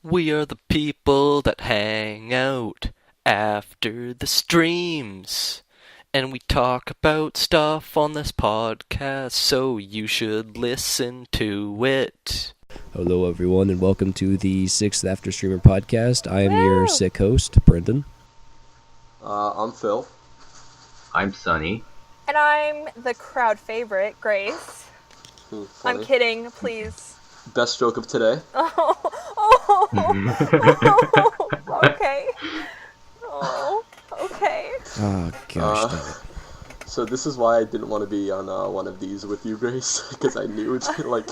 We are the people that hang out after the streams. And we talk about stuff on this podcast, so you should listen to it. Hello, everyone, and welcome to the 6th Afterstreamer Podcast. I am your sick host, Brendan. I'm Phil. I'm Sunny. And I'm the crowd favorite, Grace. I'm kidding, please. Best joke of today. Okay. Okay. Oh, gosh, damn it. So this is why I didn't want to be on one of these with you, Grace, because I knew like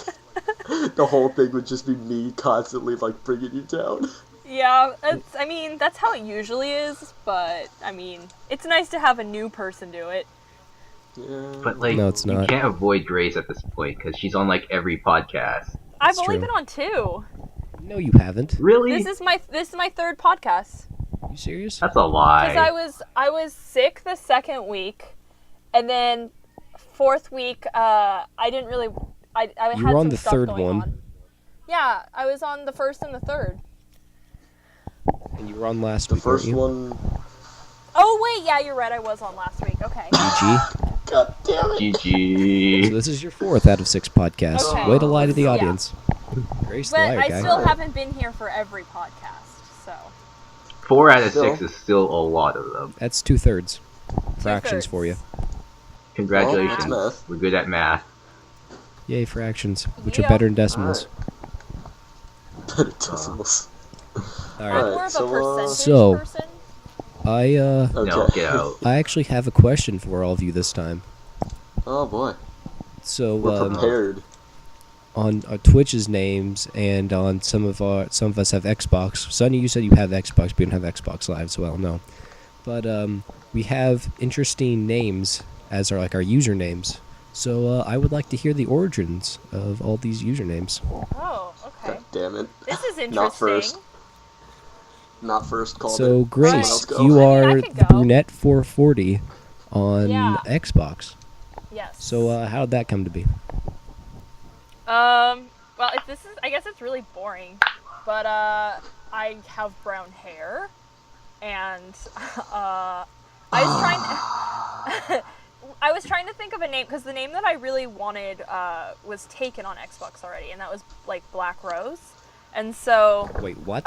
the whole thing would just be me constantly like bringing you down. Yeah, that's how it usually is, but, it's nice to have a new person do it. Yeah. But, no, it's not. You can't avoid Grace at this point, because she's on, every podcast. I've only been on 2. No, you haven't. Really? This is my 3rd podcast. You serious? That's a lie. Because I was sick the 2nd week, and then 4th week, I didn't really... I had you were on some the stuff 3rd going one. on. Yeah, I was on the 1st and the 3rd. And you were on last week, The first one... Oh, wait, yeah, you're right, I was on last week, okay. GG. God damn it. GG. So this is your 4th out of 6 podcasts. Okay. Way to lie to the audience. Grace the But liar I guy. still haven't been here for every podcast, so... 4 out of 6 is still a lot of them. That's 2/3. Fractions for you. Congratulations. Well, we're good at math. Yay, fractions, which are better than decimals. Better decimals. I'm more of a percentage person. No, get out. I actually have a question for all of you this time. Oh boy. So, we're prepared. On Twitch's names and on some of us have Xbox. Sonny, you said you have Xbox, but you don't have Xbox Live, so well, no. But we have interesting names as our usernames. So I would like to hear the origins of all these usernames. Oh, okay. God damn it. This is interesting. Not first. Called so it. Grace, Right. you are the the Brunette 440 on Xbox. Yes. So how did that come to be? Well, I guess it's really boring, but I have brown hair, and I was trying to think of a name, because the name that I really wanted was taken on Xbox already, and that was Black Rose. And so Wait, what?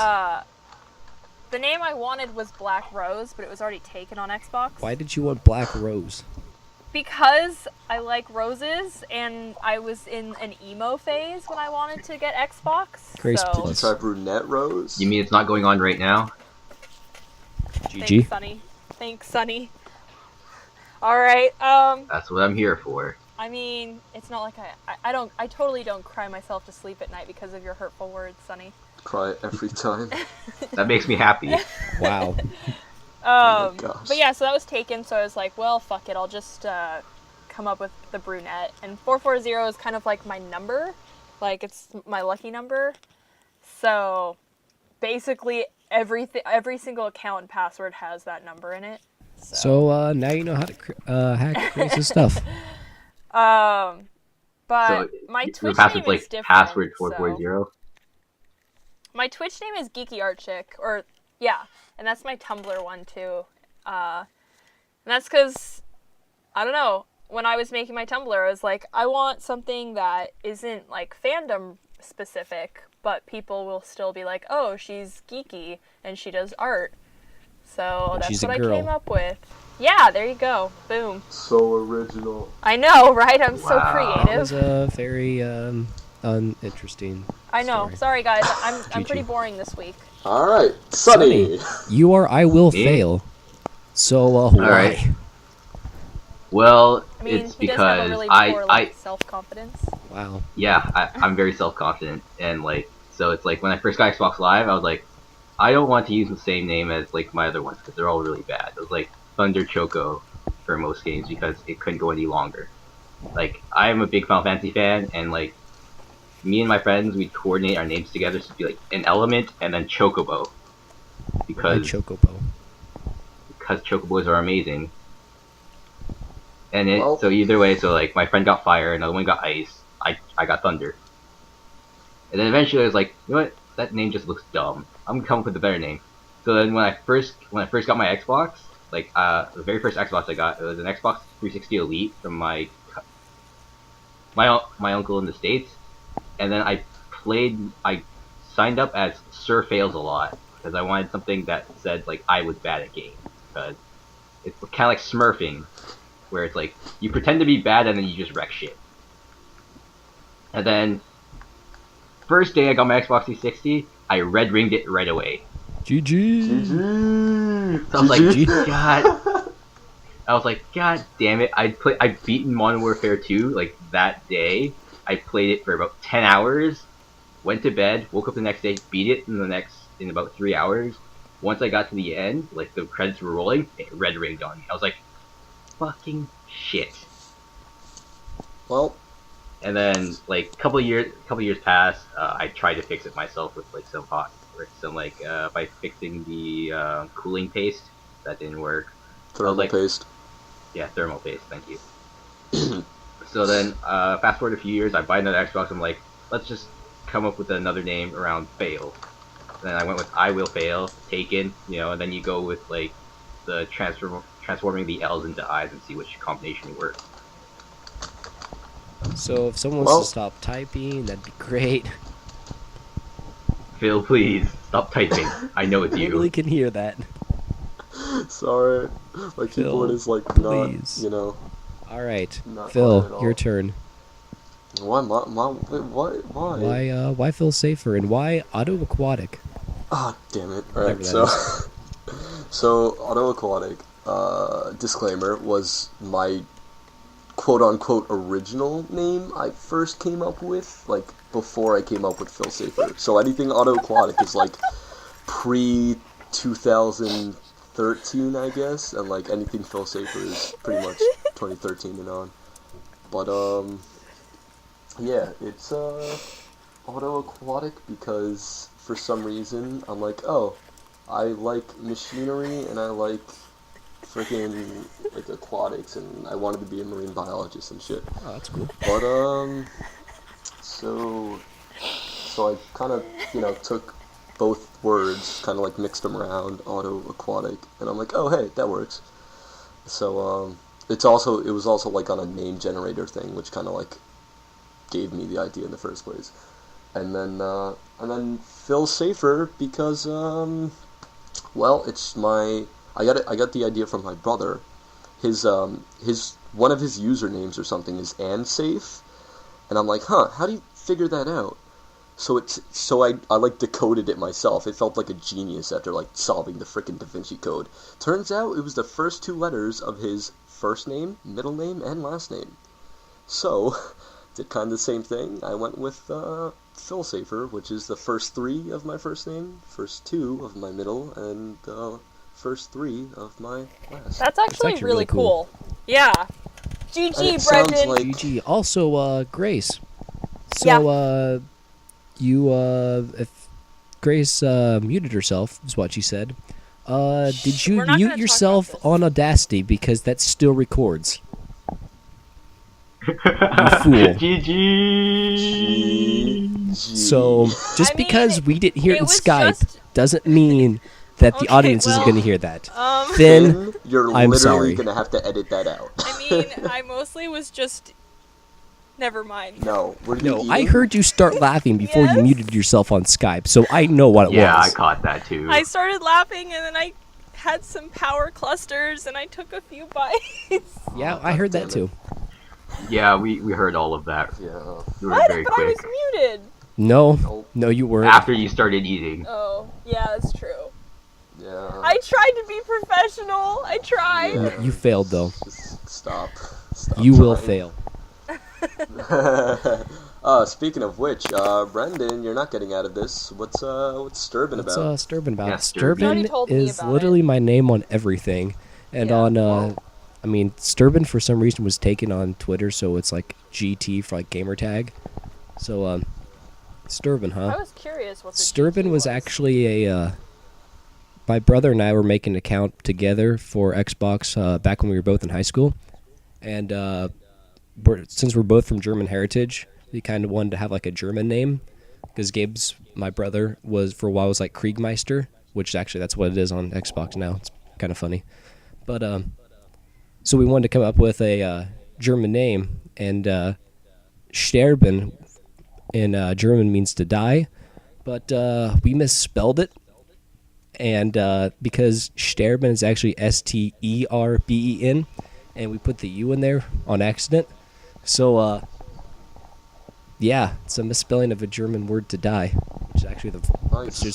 the name I wanted was Black Rose, but it was already taken on Xbox. Why did you want Black Rose? Because I like roses, and I was in an emo phase when I wanted to get Xbox. Grace so. Did you try Brunette Rose? You mean it's not going on right now? GG. Thanks, Sunny. Alright, That's what I'm here for. It's not like I totally don't cry myself to sleep at night because of your hurtful words, Sunny. Cry every time. That makes me happy. Wow. Oh my gosh. But yeah, so that was taken, so I was like, well, fuck it, I'll just come up with the brunette. And 440 is kind of like my number, it's my lucky number. So basically every single account and password has that number in it. So now you know how to hack crazy stuff. But so my Twitch password's name is different. Password 440. My Twitch name is Geeky Art Chick, and that's my Tumblr one too. And that's because, I don't know, when I was making my Tumblr, I was like, I want something that isn't fandom specific, but people will still be like, oh, she's geeky and she does art. So that's what I came up with. Yeah, there you go. Boom. So original. I know, right? I'm so creative. That was a very uninteresting I know. story. Sorry, guys. I'm pretty boring this week. All right, Sunny. You are I will fail. So why? Right. Well, it's he because does have a really poor, self-confidence. Wow. Yeah, I'm very self-confident, and so it's when I first got Xbox Live, I was like, I don't want to use the same name as my other ones because they're all really bad. It was Thunder Choco for most games because it couldn't go any longer. I am a big Final Fantasy fan, and me and my friends, we'd coordinate our names together to be an element and then Chocobo. Because Chocobos are amazing. And so either way, my friend got fire, another one got ice, I got thunder. And then eventually I was like, you know what? that name just looks dumb. I'm gonna come up with a better name. So then when I first got my Xbox, like the very first Xbox I got, it was an Xbox 360 Elite from my uncle in the States, and then I signed up as Sir Fails a Lot because I wanted something that said like I was bad at games, because it's kind of like Smurfing, where it's like you pretend to be bad and then you just wreck shit. And then first day I got my Xbox 360, I red ringed it right away. GG. So I was like, God. I was like, God damn it! I'd beaten Modern Warfare 2 like that day. I played it for about 10 hours, went to bed, woke up the next day, beat it in about 3 hours. Once I got to the end, like the credits were rolling, it red ringed on me. I was like, fucking shit. Well, and then like a couple years passed. I tried to fix it myself with like by fixing the cooling paste. That didn't work. thermal paste. Yeah, thermal paste. Thank you. So then, fast forward a few years, I buy another Xbox. I'm like, let's just come up with another name around fail. Then I went with I Will Fail, Taken, and then you go with like the transforming the L's into I's and see which combination works. So if someone wants to stop typing, that'd be great. Phil, please stop typing. I know it's I you. really can hear that. Sorry, my keyboard is like please. not, All right, not Phil, your turn. Why, Why? Why Phil Safer and why Auto Aquatic? Ah, damn it! All Whatever right, that so Auto Aquatic, disclaimer, was my quote-unquote original name I first came up with, like, before I came up with Phil Safer. So anything Auto Aquatic is, like, pre-2013, I guess, and, like, anything Phil Safer is pretty much 2013 and on. But, yeah, it's, Auto Aquatic because, for some reason, I'm like, oh, I like machinery and I like freaking like aquatics, and I wanted to be a marine biologist and shit. Oh, that's cool. But so I kind of took both words, kind of like mixed them around, auto aquatic, and I'm like, oh hey, that works. So it was also like on a name generator thing, which kind of like gave me the idea in the first place. And then Phil Safer because well, it's I got the idea from my brother. His one of his usernames or something is AnSafe, and I'm like, how do you figure that out? So I like decoded it myself. It felt like a genius after like solving the frickin' Da Vinci Code. Turns out it was the first two letters of his first name, middle name, and last name. So did kind of the same thing. I went with Phil Safer, which is the first three of my first name, first two of my middle, and first three of my last. That's actually really cool. Yeah. GG, Brendan. Like... GG. Also, Grace. So, if Grace muted herself, is what she said. Did you mute yourself on Audacity because that still records? You fool. GG. So, just because we didn't hear it in Skype doesn't mean that the audience isn't going to hear that. Then, you're I'm literally sorry. going to have to edit that out. I mean, I mostly was just... Never mind. No, I heard you start laughing before you muted yourself on Skype, so I know what it was. Yeah, I caught that too. I started laughing, and then I had some power clusters, and I took a few bites. Yeah, I heard that too. Yeah, we heard all of that. Yeah. You were very But quick. I was muted. No, you weren't. After you started eating. Oh, yeah, that's true. Yeah. I tried to be professional. I tried. Yeah. You failed, though. Just stop You will trying. fail. Speaking of which, Brendan, you're not getting out of this. What's Sturban about? What's Sturban about? Yeah, Sturban You already told me is about literally my name on everything. And Yeah. on, Sturban for some reason was taken on Twitter, so it's like GT for like gamer tag. So, Sturban, huh? I was curious what the Sturban GT was actually my brother and I were making an account together for Xbox back when we were both in high school. And since we're both from German heritage, we kind of wanted to have like a German name. because Gabe's, my brother, was for a while was like Kriegmeister, which actually that's what it is on Xbox now. It's kind of funny. But so we wanted to come up with a German name, and Sterben in German means to die, but we misspelled it, and because Sterben is actually Sterben, and we put the U in there on accident, so yeah, it's a misspelling of a German word to die, which is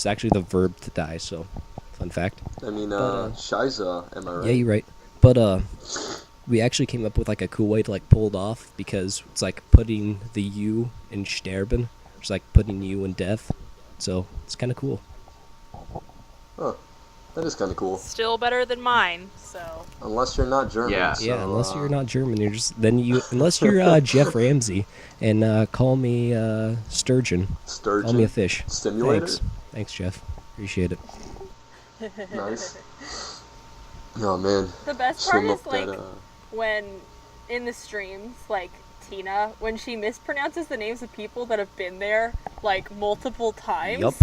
actually the verb to die. So, fun fact. I mean, Scheiße, am I right? Yeah, you're right. But we actually came up with like a cool way to like pull it off, because it's like putting the U in Sterben, which is like putting U in death. So it's kind of cool. Huh. That is kind of cool. Still better than mine, so. Unless you're not German. Yeah. So, Yeah, unless you're not German, unless you're Jeff Ramsey, and call me Sturgeon. Sturgeon. Call me a fish. Stimulator? Thanks, Jeff. Appreciate it. Nice. Oh, man. The best part Swim is up like that, when in the streams, like Tina, when she mispronounces the names of people that have been there like multiple times. Yup.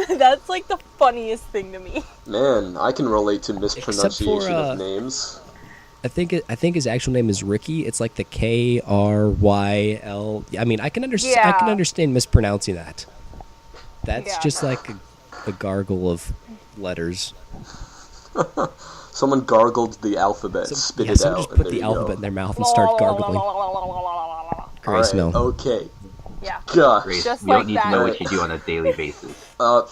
That's like the funniest thing to me. Man, I can relate to mispronunciation for, of names. I think his actual name is Ricky. It's like the Kryl. I mean, I can understand. I can Yeah. understand mispronouncing that. That's Yeah. just like a gargle of letters. Someone gargled the alphabet, spit it someone out, just and put there the you alphabet go. in their mouth and start gargling. Grace, Alright, no. okay. Yeah. Gosh. Grace, Just we like don't need that. to know what you do on a daily basis.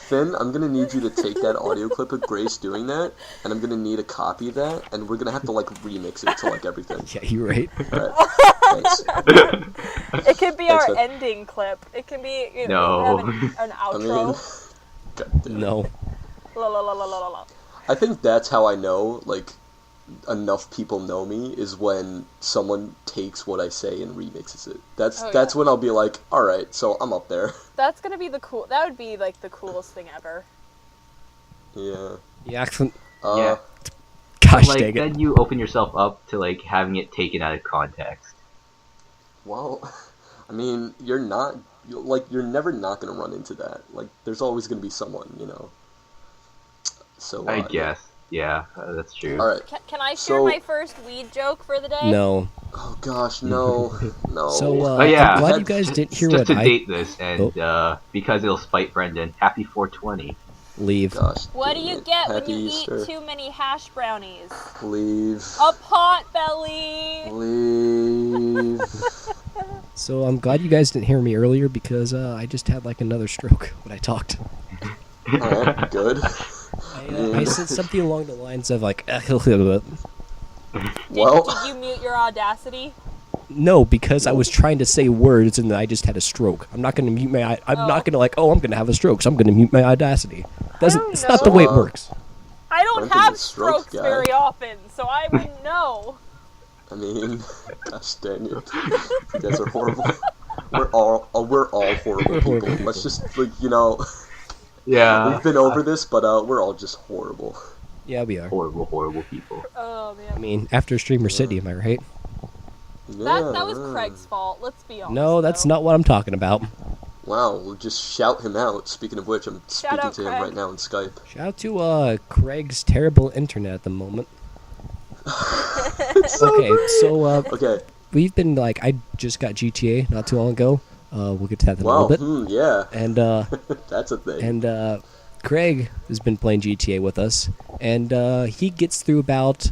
Finn, I'm gonna need you to take that audio clip of Grace doing that, and I'm gonna need a copy of that, and we're gonna have to, like, remix it to, like, everything. Yeah, you're right. Alright, thanks. It could be Thanks, our man. ending clip. It can be No. an I mean, outro. God damn it. No. La la la la la la. I think that's how I know, like, enough people know me, is when someone takes what I say and remixes it. That's Oh, that's yeah. when I'll be like, alright, so I'm up there. That's gonna be that would be like the coolest thing ever. Yeah. Yeah. Gosh like, dang it. then you open yourself up to like having it taken out of context. Well, I mean, you're never not gonna run into that. Like, there's always gonna be someone, you know. So, I guess. Yeah, that's true. Alright. Can I share So- my first weed joke for the day? No. Oh gosh, no. No. So, Oh, yeah. I'm glad you guys didn't hear Just what to I date this, and because it'll spite Brendan, happy 420. leave. Gosh. What do dang you it. get when Happy you Easter. eat too many hash brownies? Leave. A pot belly! Leave. So I'm glad you guys didn't hear me earlier, because I just had like another stroke when I talked. Alright, good. I said something along the lines of like, Well, Did you mute your audacity? no, because I was trying to say words and then I just had a stroke. I'm not gonna mute my. I'm not gonna like, oh, I'm gonna have a stroke, so I'm gonna mute my audacity. It's not the way it know. works. I don't Brendan's have a stroke strokes guy. very often, so I wouldn't know. I mean, gosh dang it. You guys are horrible. We're all horrible people. horrible Let's just, like, you know, Yeah. we've been over this, but we're all just horrible. Yeah, we are. Horrible, horrible people. Oh man. I mean, after Streamer City, am I right? Yeah. That was Craig's fault, let's be honest. No, that's though. not what I'm talking about. Wow, we'll just shout him out. Speaking of which, I'm speaking out to him Craig. right now on Skype. Shout out to Craig's terrible internet at the moment. Okay, so Okay, we've been like, I just got GTA not too long ago. We'll get to that in a wow, little bit. yeah, And that's a thing. and Craig has been playing GTA with us, and he gets through about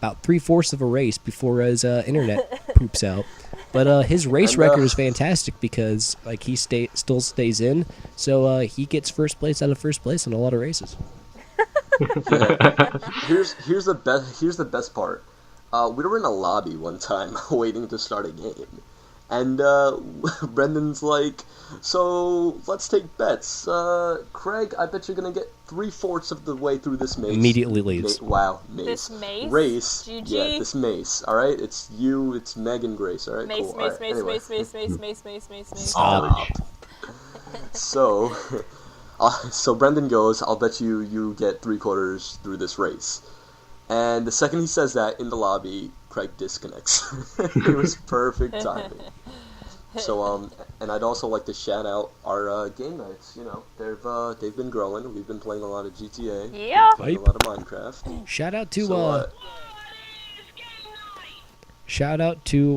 3/4 of a race before his internet poops out. But his race And, record is fantastic, because like he still stays in, so he gets first place out of first place in a lot of races. Here's the best part. We were in a lobby one time waiting to start a game, and Brendan's like, "So let's take bets. Craig, I bet you're gonna get 3/4 of the way through this maze." Immediately leaves. Wow, maze. This maze? Race. GG. Yeah, this maze. All right, it's you, it's Meg and Grace. All right, Mace, cool. mace, All right, mace, anyway. mace, mace, mace, mace, mace, mace, mace. Stop. So, so Brendan goes, "I'll bet you get 3/4 through this race." And the second he says that in the lobby, Craig disconnects. It was perfect timing. So and I'd also like to shout out our game nights. You know, they've been growing. We've been playing a lot of GTA. Yeah. Playing a lot of Minecraft. Shout out to So, shout out to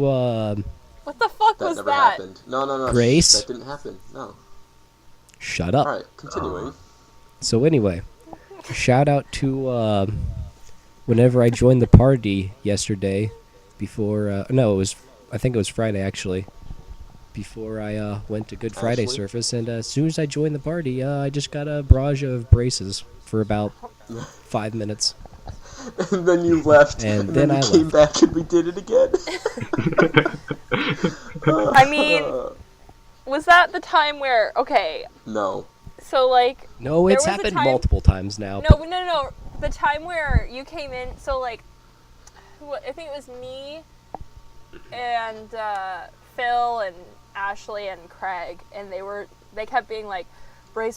What the fuck that was never that? happened. No. Grace? That didn't happen. No. shut up. All right, continuing. So anyway, shout out to whenever I joined the party yesterday, before I think it was Friday actually, before I went to Good Friday Ashley? service, and as soon as I joined the party, I just got a barrage of braces for about 5 minutes. And then you left, And and then then I you came left. back and we did it again. I mean, was that the time where, okay, No. so like, No, There it's was a happened time- multiple times now. no, the time where you came in, so like, I think it was me and Phil and Ashley and Craig, and they kept being like, brace,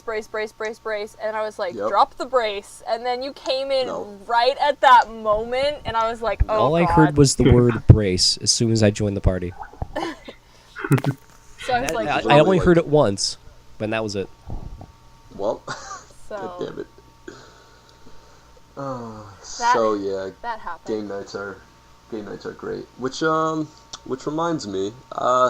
and I was like, Yep. drop the brace, and then you came in No. right at that moment, and I was like, oh All I God. heard was the word brace as soon as I joined the party. So I was like, I literally, only like- heard it once, but that was it. Well, so God damn it. That- So yeah, that happened. game nights are great. Which reminds me,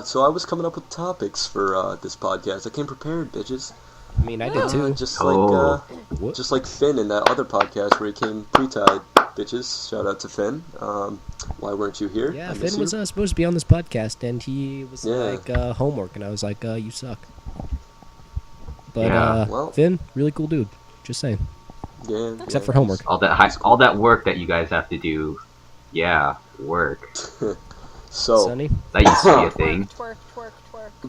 so I was coming up with topics for this podcast. I came prepared, bitches. I mean, I did too. Just Oh. What? just like Finn in that other podcast where he came pre-tied, bitches. Shout out to Finn. Why weren't you here? Yeah, I miss Finn was you. supposed to be on this podcast, and he was Yeah. like, homework, and I was like, you suck. But, Yeah, well- Finn, really cool dude. Just saying. Yeah, Except yeah. for homework. all that work that you guys have to do. Yeah, work. So, Sonny? That used to be a thing. Twerk.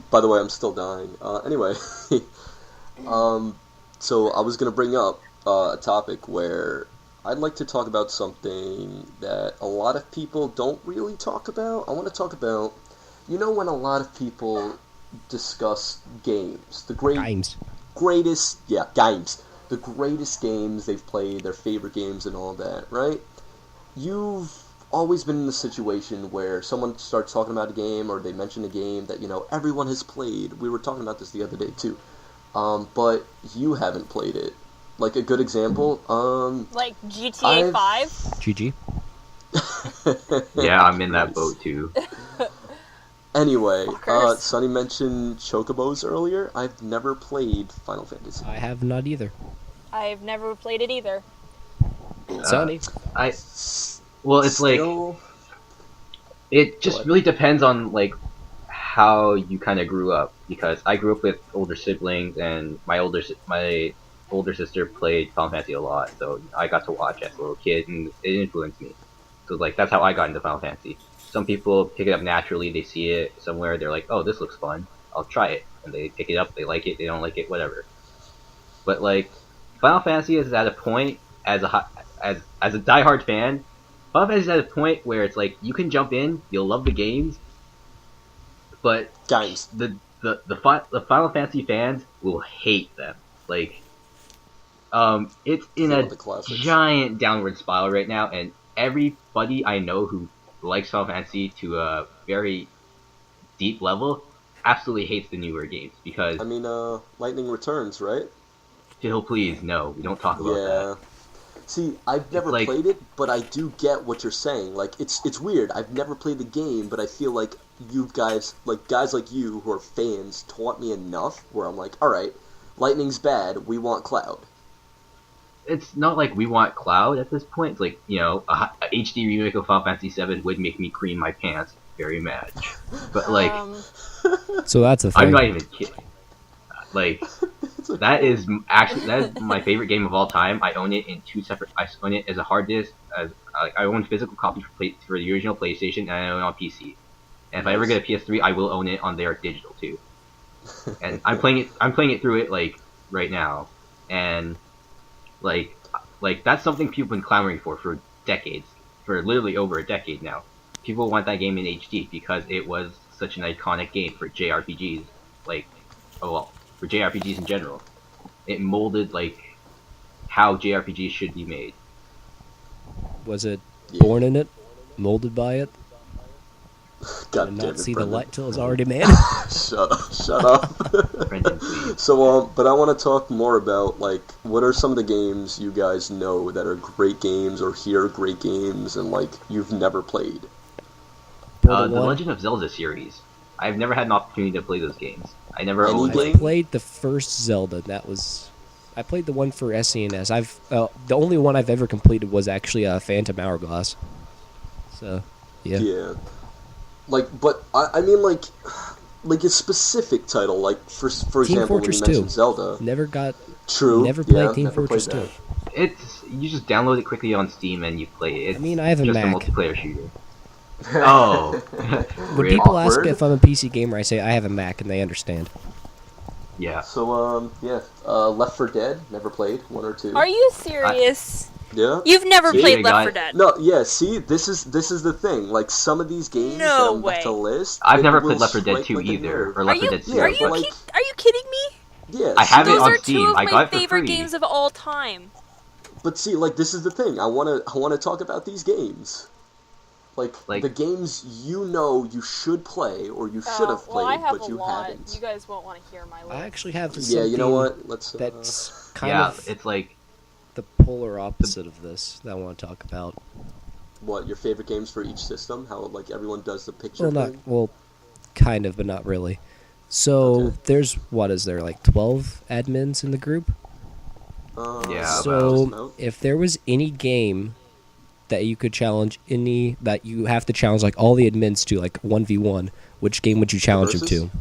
by the way, I'm still dying. Anyway, so I was gonna bring up a topic where I'd like to talk about something that a lot of people don't really talk about. I want to talk about, you know, when a lot of people discuss games, the Games. the greatest games they've played, their favorite games and all that, right? You've always been in the situation where someone starts talking about a game or they mention a game that, you know, everyone has played. We were talking about this the other day too. But you haven't played it. Like a good example, Like GTA 5? GG. Yeah, I'm in that boat too. Anyway, Fuckers. Sonny mentioned Chocobos earlier. I've never played Final Fantasy. I have not either. I've never played it either. Sonny? Well, it's like Still- it just What? really depends on like how you kind of grew up, because I grew up with older siblings, and my older sister played Final Fantasy a lot, so I got to watch as a little kid, and it influenced me. So like that's how I got into Final Fantasy. Some people pick it up naturally; they see it somewhere, they're like, "Oh, this looks fun. I'll try it," and they pick it up. They like it. They don't like it. Whatever. But like Final Fantasy is at a point as a diehard fan. Final Fantasy is at a point where it's like you can jump in, you'll love the games, but Games. the Final Fantasy fans will hate them. Like, it's in Some a of the classics. giant downward spiral right now, and everybody I know who likes Final Fantasy to a very deep level absolutely hates the newer games because, I mean, Lightning Returns, right? Phil, please, no, we don't talk about Yeah. that. See, I've never like- played it, but I do get what you're saying. Like, it's weird. I've never played the game, but I feel like you guys like you who are fans taught me enough where I'm like, all right, Lightning's bad. We want Cloud. It's not like we want Cloud at this point. It's like, you know, a HD remake of Final Fantasy VII would make me cream my pants very mad. But like, So that's a thing. I'm not even kidding. Like, that is my favorite game of all time. I own it in two separate. I own it as a hard disk. I own physical copies for the original PlayStation, and I own it on PC. And if I ever get a PS3, I will own it on their digital too. And I'm playing it through it like right now, and like that's something people have been clamoring for decades, for literally over a decade now. People want that game in HD because it was such an iconic game for JRPGs. Like, for JRPGs in general. It molded like how JRPGs should be made. Was it Yeah. born in it? Molded by it? God and damn not it, see Brendan. the light till it's already made. Shut up. Brendan, please. So, but I want to talk more about, like, what are some of the games you guys know that are great games or hear great games and, like, you've never played? Portal The 1. Legend of Zelda series. I've never had an opportunity to play those games. I never Any owned, game? like... Played the first Zelda. That was. I played the one for SNES. The only one I've ever completed was actually Phantom Hourglass. So, yeah. Yeah. Like, but, I mean, like a specific title, like, for Team example, Fortress when you 2. mentioned Zelda. Never got. True. Never played yeah, Team never Fortress played 2. that. It's... You just download it quickly on Steam and you play it. It's I mean, I have a just Mac. a multiplayer shooter. Oh. When Rip. people ask Awkward. if I'm a PC gamer, I say I have a Mac, and they understand. Yeah. So, Left 4 Dead, never played, 1 or 2. Are you serious? Yeah? You've never See, played you Left got- 4 Dead. No, yeah, see, this is the thing. Like, some of these games No that I'm way. about to list, I've it never will played Left 4 Dead strike 2 like a either, nerve. or Are Left 4 you Dead 2. yeah, are you but, but like, are you kidding me? Yeah, I have it Those on are Steam. two of I my got it for favorite free. games of all time. But see, like, this is the thing. I wanna talk about these games. Like the games you know you should play or you should have well, I played, have but a you lot. haven't. You guys won't want to hear my list. I actually have Yeah, something you know what? Let's. that's kind Yeah, of it's like... the polar opposite of this that I want to talk about. What, your favorite games for each system? How, like, everyone does the picture thing? Kind of, but not really. So Okay. there's like 12 admins in the group. Yeah, So if there was any game that you could challenge that you have to challenge like all the admins to, like 1v1, which game would you challenge them to?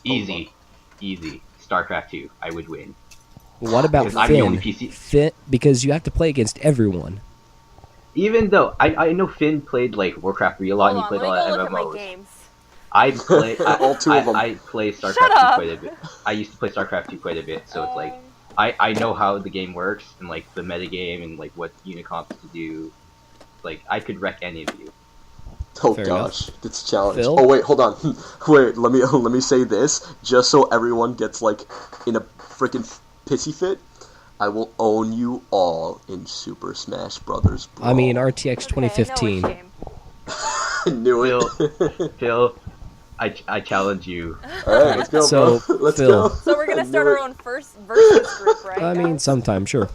Easy. StarCraft 2. I would win. What about Because I'm the only Finn? PC. Because you have to play against everyone. Even though I know Finn played like Warcraft 3 a lot, Hold and he on, played let a me lot go of look at my MMOs. games. I play All two of them. I play StarCraft Shut 2 up. quite a bit. I used to play StarCraft 2 quite a bit, so it's like I know how the game works and like the metagame and like what unicomps to do. Like I could wreck any of you. Oh Fair gosh, it's a challenge. Phil? Oh wait, hold on. Wait, let me say this just so everyone gets like in a freaking pissy fit. I will own you all in Super Smash Brothers. Brawl. I mean, RTX Okay, I know which 2015. game. I knew it. Phil, I challenge you. All right, let's go, So, bro. Let's Phil. go. So we're I gonna knew start our it. own first versus group, right? I mean, guys? sometime, sure.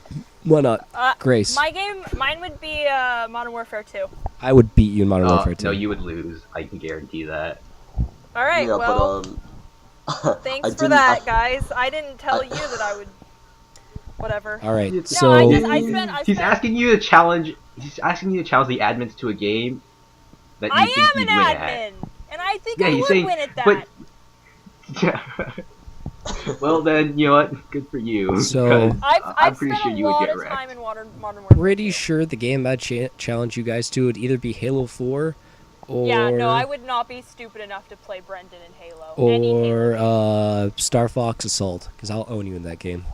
Why not? Grace. Mine would be Modern Warfare 2. I would beat you in Modern Warfare 2. No, you would lose. I can guarantee that. All right, Yeah, well, but thanks I for didn't- that, guys. I didn't tell you that I would. Whatever. All right, No, so I He's spent. asking you to challenge. He's asking you to challenge the admins to a game that you I think am you'd an win admin, and I think Yeah, I he's would saying- win at that. But well, then you know what? Good for you. So- 'cause I've I'm pretty spent sure a you would lot get of time wrecked. in Modern Warfare. pretty sure the game I'd challenge you guys to would either be Halo 4 or Yeah, no, I would not be stupid enough to play Brendan in Halo. Any Halo. or Star Fox Assault, because I'll own you in that game.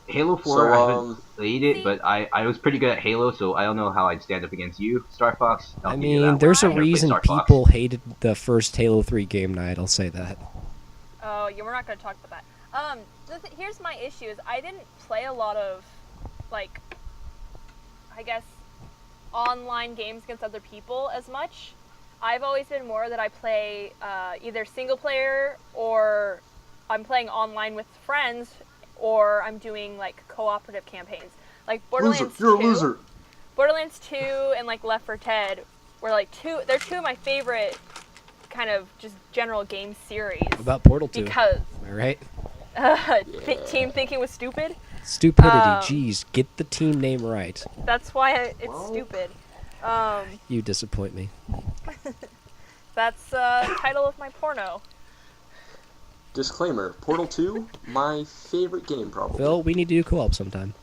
Halo 4, So, I haven't played it, but I was pretty good at Halo, so I don't know how I'd stand up against you, Star Fox. I'll I give you that mean, one. there's a I've never played reason Star Fox. people hated the first Halo 3 game night, I'll say that. Oh, yeah, we're not going to talk about that. Here's my issue: is I didn't play a lot of, like, I guess, online games against other people as much. I've always been more that I play either single player or I'm playing online with friends or I'm doing like cooperative campaigns. Like Borderlands Loser, you're a 2. loser. Borderlands 2 and like Left 4 Dead were like they're two of my favorite kind of just general game series. What about Portal 2? Because Am I right? team thinking was stupid. Stupidity, Um, jeez, get the team name right. That's why it's Well. stupid. You disappoint me. That's the title of my porno. Disclaimer: Portal 2, my favorite game probably. Phil, we need to do co-op sometime.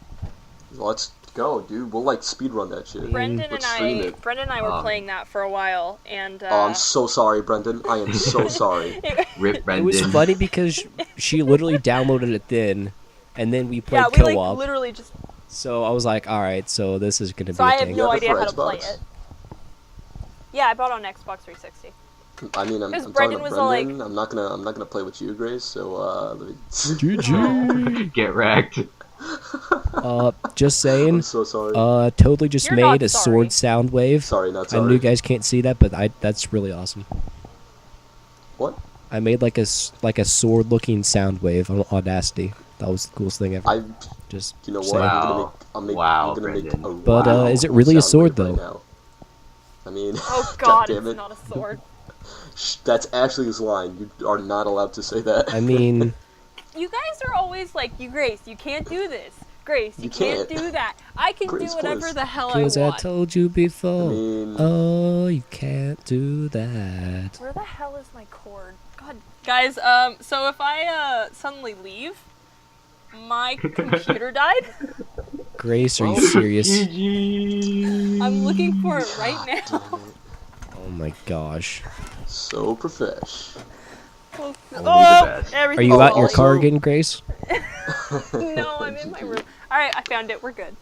Let's go, dude. We'll like speedrun that shit. Brendan Let's and stream it. I were playing that for a while, and Oh, I'm so sorry, Brendan. I am so sorry. Rip It Brendan. was funny because she literally downloaded it then, and then we played yeah, we co-op. like literally just. So I was like, all right, so this is going to be So a I have thing. no have it idea for how to play Xbox? it. Yeah, I bought it on Xbox 360. I mean, I'm Because talking Brendan about was all Brendan. I'm not gonna play with you, Grace. So let me. GG. Get wrecked. Just saying. I'm so sorry. Totally just You're not made a sorry. sword sound wave. Sorry, not I know sorry. you guys can't see that, but that's really awesome. What? I made like a sword-looking sound wave on Audacity. That was the coolest thing ever. I. Just You know what? saying. Wow. I'm Wow, gonna make Brendan. a But, wow is it really a sound sword, wave right though? now. I mean, Oh God, damn it's it. not a sword. Shh, that's actually his line. You are not allowed to say that. I mean, You guys are always like, Grace, you can't do this. Grace, you You can't can't. do that. I can Grace, do whatever please. the hell I because I want. told you before. I mean- Oh, you can't do that. Where the hell is my cord? God, guys. So if I suddenly leave, my computer died. Grace, are you Well, serious? I'm looking for it right now. Oh my gosh. So profesh. Oh, the best. Are everything's you out in your also- car again, Grace? No, I'm in my room. All right, I found it. We're good.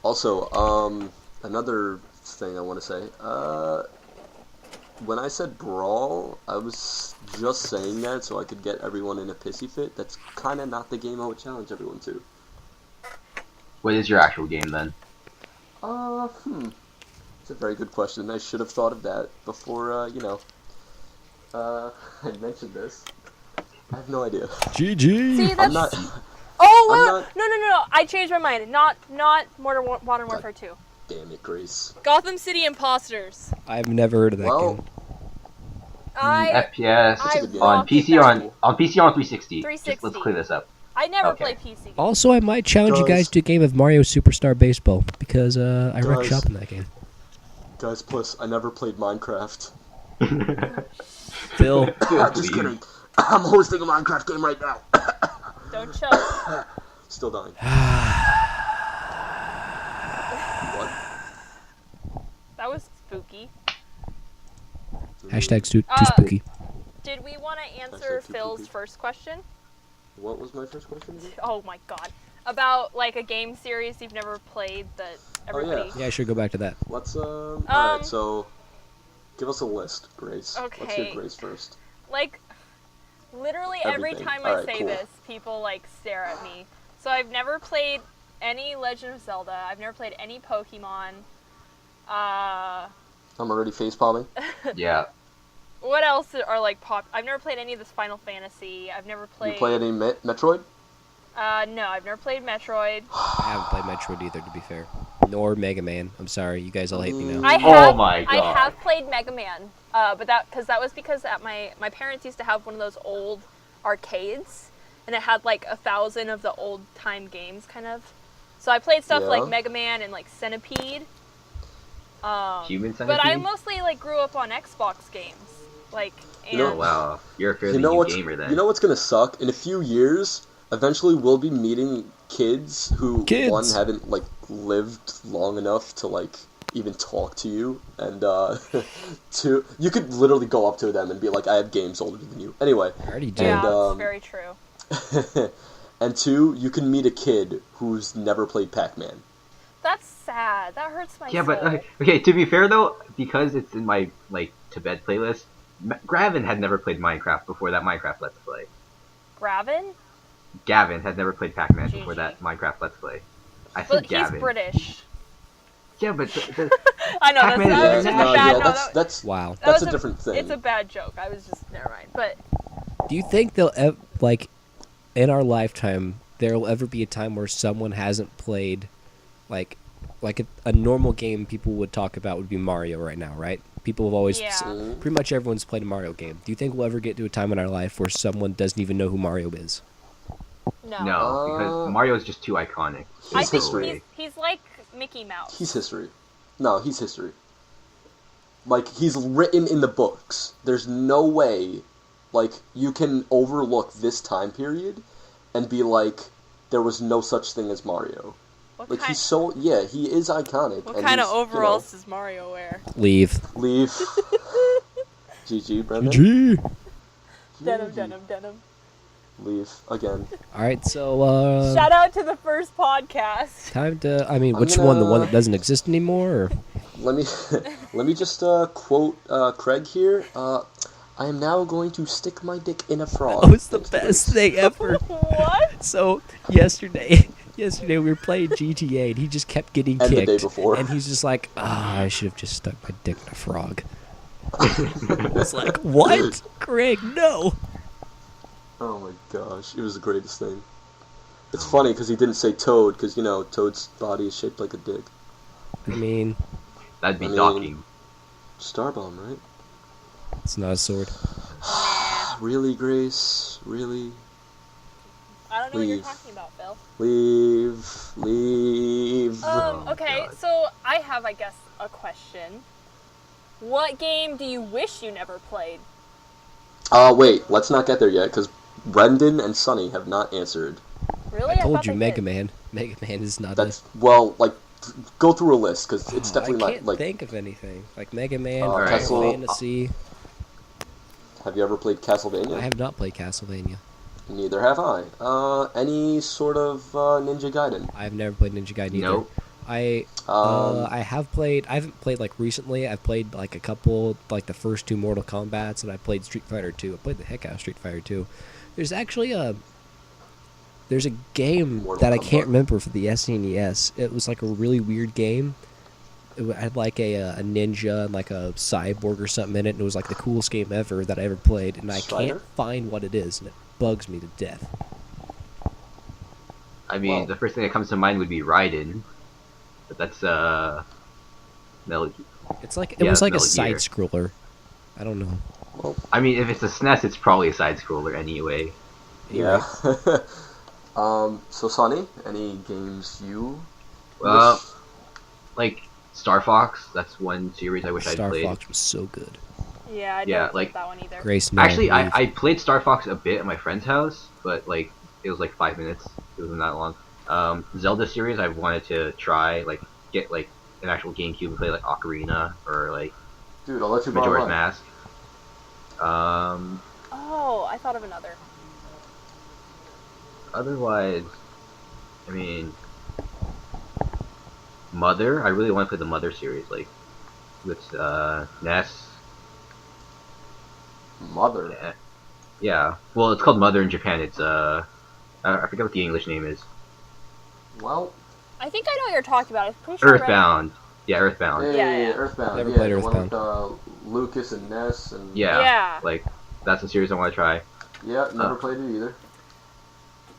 Also, another thing I want to say. When I said brawl, I was just saying that so I could get everyone in a pissy fit. That's kind of not the game I would challenge everyone to. What is your actual game then? It's a very good question. I should have thought of that before, I mentioned this. I have no idea. GG. See, that's. I'm not. Oh, I'm wait, not- no. I changed my mind. Not Modern Warfare 2. Damn it, Grace. Gotham City Imposters. I've never heard of that Well, game. FPS I a good game. on rocked PC that. on PC on 360. 360. Just, let's clear this up. I never Okay. play PC games. Also, I might challenge you Guys. guys to a game of Mario Superstar Baseball because I wrecked Guys. shop in that game. Guys, plus, I never played Minecraft. Phil, Just kidding. I'm hosting a Minecraft game right now. Don't choke. Still dying. What? That was spooky. hashtag too Uh, spooky. Did we want to answer Hashtag too Phil's spooky. first question? What was my first question again? Oh my god. About like a game series you've never played that everybody. Yeah, I should go back to that. Let's, alright, so, give us a list, Grace. Let's Okay. hear Grace first. Like, literally every Everything. time I Alright, say cool. this, people like stare at me. So I've never played any Legend of Zelda. I've never played any Pokemon. I'm already facepalming. Yeah. What else are like pop? I've never played any of this Final Fantasy. I've never played. You play any Metroid? No, I've never played Metroid. I haven't played Metroid either, to be fair. Nor Mega Man. I'm sorry, you guys all hate me now. I Oh have, my I God. have played Mega Man, but that was because at my parents used to have one of those old arcades, and it had like 1,000 of the old time games, kind of. So I played stuff Yeah. like Mega Man and like Centipede. Human But I Centipede? mostly like grew up on Xbox games, like and You know- Oh wow, you're a fairly You know new what's gamer then. You know what's gonna suck? In a few years, eventually we'll be meeting kids who Kids. one haven't like lived long enough to like even talk to you, and two, you could literally go up to them and be like, "I have games older than you." Anyway, I already did. yeah, And, it's very true. and two, you can meet a kid who's never played Pac-Man. That's sad. That hurts my Yeah, soul. but okay. To be fair though, because it's in my like to bed playlist, Gavin had never played Minecraft before that Minecraft Let's Play. Gravin? Gavin had never played Pac-Man before GG. that Minecraft Let's Play. I said But he's Gavin. British. Yeah, but I know Pac-Man that was is- just No, a bad. no, No, that's Wow. that that's was a different thing. It's a bad joke. I was just never mind. But Do you think like, in our lifetime, there will ever be a time where someone hasn't played, like a normal game people would talk about would be Mario right now, right? People have always, Yeah. pretty much everyone's played a Mario game. Do you think we'll ever get to a time in our life where someone doesn't even know who Mario is? no. no, because Mario is just too iconic. I He's think history. he's like Mickey Mouse. He's history. No, he's history. Like, he's written in the books. There's no way, like, you can overlook this time period and be like, there was no such thing as Mario. What Like, kind, he's so, yeah, he is iconic. what and kind of he's, overalls does Mario wear? Leave. Leave. GG, Brendan. GG. Denim. Leave. Again. Alright, so, Shout out to the first podcast. time to, I mean, I'm which one? The one gonna- that doesn't exist anymore? Or? Let me just quote Craig here. I am now going to stick my dick in a frog. That was the Thanks to best Grace. thing ever. What? So, yesterday, Yesterday we were playing GTA, and he just kept getting And the kicked. day before. And he's just like, I should have just stuck my dick in a frog. It's like, what? Greg, no. Oh my gosh, it was the greatest thing. It's funny because he didn't say Toad, because, Toad's body is shaped like a dick. I mean, That'd be I mean- docking. Starbomb, right? it's not a sword. Really, Grace? Really? I don't know what you're Leave. talking about, Phil. Leave. Okay, God. so I have, I guess, a question. What game do you wish you never played? Wait, let's not get there yet, because Brendan and Sunny have not answered. Really? I told thought you they Mega did. Man. Mega Man is not That's, well, like, go through a list, because it's definitely I not, can't like, think of anything. Like Mega Man, Alright, Final well, Fantasy. have you ever played Castlevania? I have not played Castlevania. Neither have I. Any sort of Ninja Gaiden? I have never played Ninja Gaiden either. Nope. I have played. I haven't played like recently. I've played like a couple, like the first two Mortal Kombats, and I played Street Fighter 2. I played the heck out of Street Fighter 2. There's actually a game Mortal that I Kombat. can't remember for the SNES. It was like a really weird game. It had like a ninja and like a cyborg or something in it, and it was like the coolest game ever that I ever played. And I Strider? can't find what it is, and it bugs me to death. I mean, Well- the first thing that comes to mind would be Raiden, but that's Metal. It's like it Yeah, was like a Metal side Gear. scroller. I don't know. I mean, if it's a SNES, it's probably a side scroller anyway. Yeah. So Sonny, any games you Well, wish? like Star Fox, that's one series I wish I'd Star played. Fox was so good. Yeah, I Yeah, never played like- that one either. Grace, no, Actually, leave. I played Star Fox a bit at my friend's house, but like it was like 5 minutes. It wasn't that long. Zelda series, I wanted to try, like get like an actual GameCube and play like Ocarina or like Dude, I'll let you borrow Majora's mine. Mask. Oh, I thought of another. Otherwise, I mean, Mother. I really want to play the Mother series, like with Ness. Mother. Yeah. Well, it's called Mother in Japan. It's I forget what the English name is. Well, I think I know what you're talking about. I'm pretty sure I read- Earthbound. Yeah, Earthbound. yeah, Yeah. Earthbound. Never yeah, played the one with Earthbound. Lucas and Ness and Yeah. Yeah. Like that's a series I want to try. yeah, never played it either.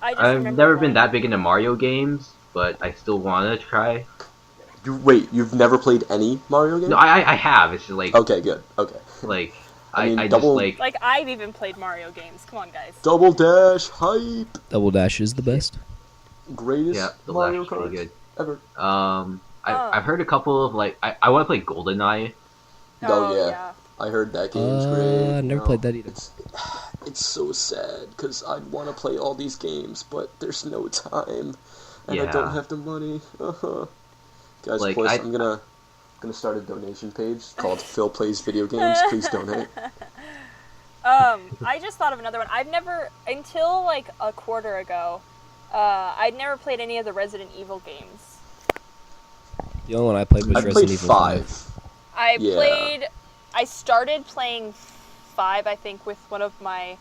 I just I've remember never been one. that big into Mario games, but I still want to try. You've never played any Mario game? No, I have. It's just like Okay, good. Okay. like I mean, I just double- like Like, I've even played Mario games. Come on, guys. Double Dash hype. Double Dash is the best. Greatest yeah, the Mario Lash is pretty Kart good. ever. I've heard a couple of like I want to play GoldenEye. Oh, yeah. I heard that game's great. I never played that either. It's so sad because I'd want to play all these games, but there's no time, and I Yeah. don't have the money. Guys, Like, plus I- I'm gonna start a donation page called Phil Plays Video Games. Please donate. I just thought of another one. I've never, until like a quarter ago, I'd never played any of the Resident Evil games. The only one I played was I Resident played Evil 5. I started playing 5, I think, with one of my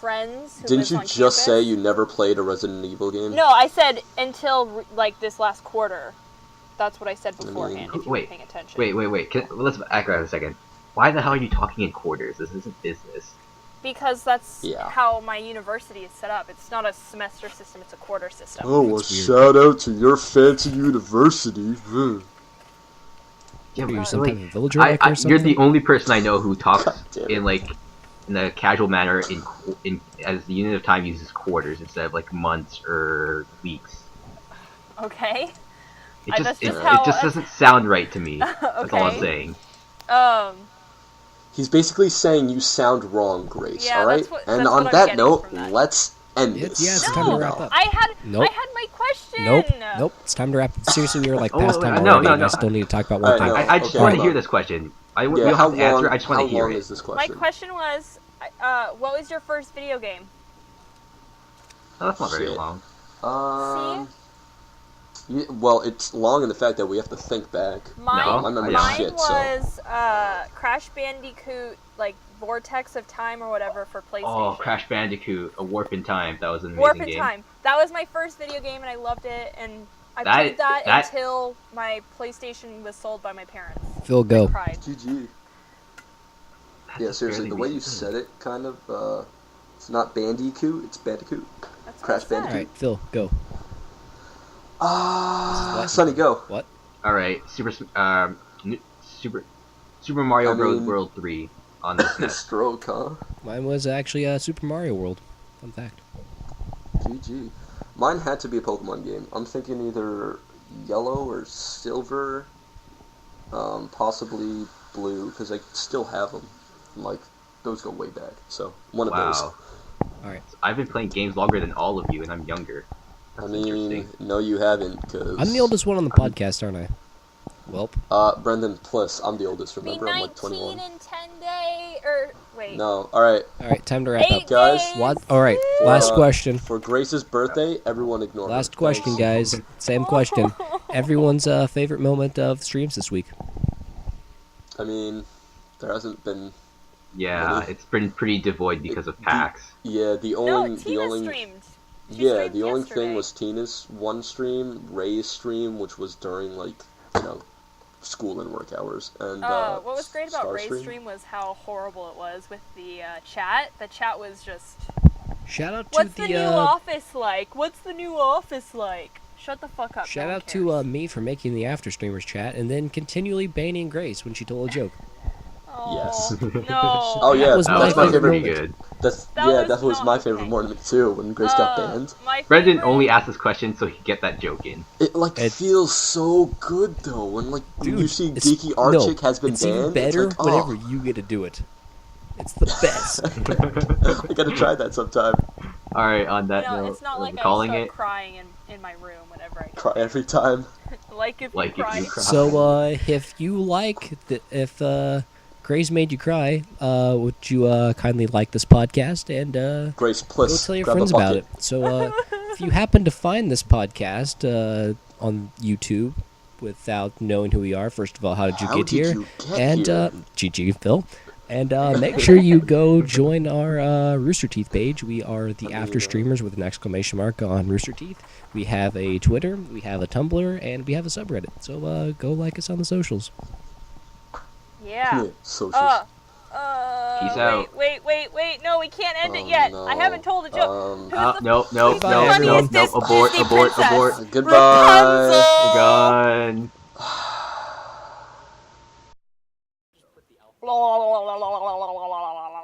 friends who Didn't lives you on just campus. say you never played a Resident Evil game? No, I said until like this last quarter. That's what I said beforehand. If you Wait, were paying attention. Wait. Let's back out a second. Why the hell are you talking in quarters? This isn't business. Because that's Yeah. how my university is set up. It's not a semester system; it's a quarter system. Oh, well, That's weird. shout out to your fancy university. Yeah, Are you but, some like, kind of villager like or you're something? the only person I know who talks God damn it. in like in a casual manner in as the unit of time uses quarters instead of like months or weeks. Okay. It That's just just it how- just doesn't sound right to me. That's all I'm Okay. saying. He's basically saying you sound wrong, Grace. Yeah, all right. that's what- And that's on what I'm that getting note, from that. let's end this. Yeah, it's time to wrap up. I had Nope. my question. Nope. It's time to wrap. Seriously, we were like Oh, past wait, time no, already, no, and I no. still need to talk about Alright, one thing. no. I just okay, want to hold hear on. this question. We Yeah, don't how have to answer. long? I just want How to hear long it. is this My question? question was, what was your first video game? No, that's not very Shit. long. Well, it's long in the fact that we have to think back. Mine, No, My memory's mine shit, so. was Crash Bandicoot, like Vortex of Time or whatever for PlayStation. Oh, Crash Bandicoot, A Warp in Time. That was an amazing Warp in game. Time. That was my first video game, and I loved it. And I played that until my PlayStation was sold by my parents. Phil, go. I cried. GG. Yeah, seriously, the way you said it, kind of, it's not Bandicoot, it's Bandicoot. That's Crash what I said. Bandicoot. Alright, Phil, go. Sonny, go. What? All right, Super Mario Bros. mean- World 3 on the SNES. Stroke, huh? Mine was actually Super Mario World. Fun fact. GG. Mine had to be a Pokemon game. I'm thinking either Yellow or Silver, possibly Blue, because I still have them. Like, those go way back. So, one of those. Wow. Alright. I've been playing games longer than all of you, and I'm younger. I That's mean, interesting. no, you haven't, because... I'm the oldest one on the podcast, aren't I? Welp. Brendan, plus, I'm the oldest, Be remember? I'm 19 like 21. in 10 days, or wait. No, alright. Alright, time to wrap 8 up. Guys, days. What? Alright, For, last question. For Grace's birthday, everyone ignore her. Last question, Thanks. guys. Same question. Everyone's favorite moment of streams this week. I mean, there hasn't been... Yeah, Really? it's been pretty devoid because of PAX. Yeah, the No, only... Tina the only streamed. She Yeah, streamed the only yesterday. thing was Tina's one stream, Ray's stream, which was during, like, you know, school and work hours, and What was great about Star Ray's stream was how horrible it was with the chat. The chat was just, Shout out to what's the the new office like? What's the new office like? Shut the fuck up. shout no one out to cares. me for making the Afterstreamers chat and then continually banning Grace when she told a joke. Yes. No. Oh yeah, That was that my was my favorite favorite pretty moment. good. That's That yeah, was that was not my favorite okay. moment too when Grace got banned. My Brendan favorite- only asked this question so he could get that joke in. It like It- feels so good though when like Dude, you see it's- Geeky Art no, Chick has been it's banned. even better it's like, whenever you get to do it. It's the best. I gotta try that sometime. All right, on that No, note, it's not we're like I calling start it. crying in my room whenever I Cry every time. like if Like you if cry. you cry. So, if you like, if Grace made you cry, would you kindly like this podcast and Grace, go please tell your grab friends a about bucket. it? So, if you happen to find this podcast on YouTube without knowing who we are, first of all, how did you How get did here? you get And here? GG Phil. And make sure you go join our Rooster Teeth page. We are the Afterstreamers with an exclamation mark on Rooster Teeth. We have a Twitter, we have a Tumblr, and we have a subreddit. So go like us on the socials. Yeah. Yeah, socials. Peace out. Wait. No, we can't end it yet. I haven't told a joke. Um, No, Who's the funniest abort, Disney abort, princess? abort. Goodbye. Rapunzel! Gone. La, la, la, la, la, la, la, la, la, la, la.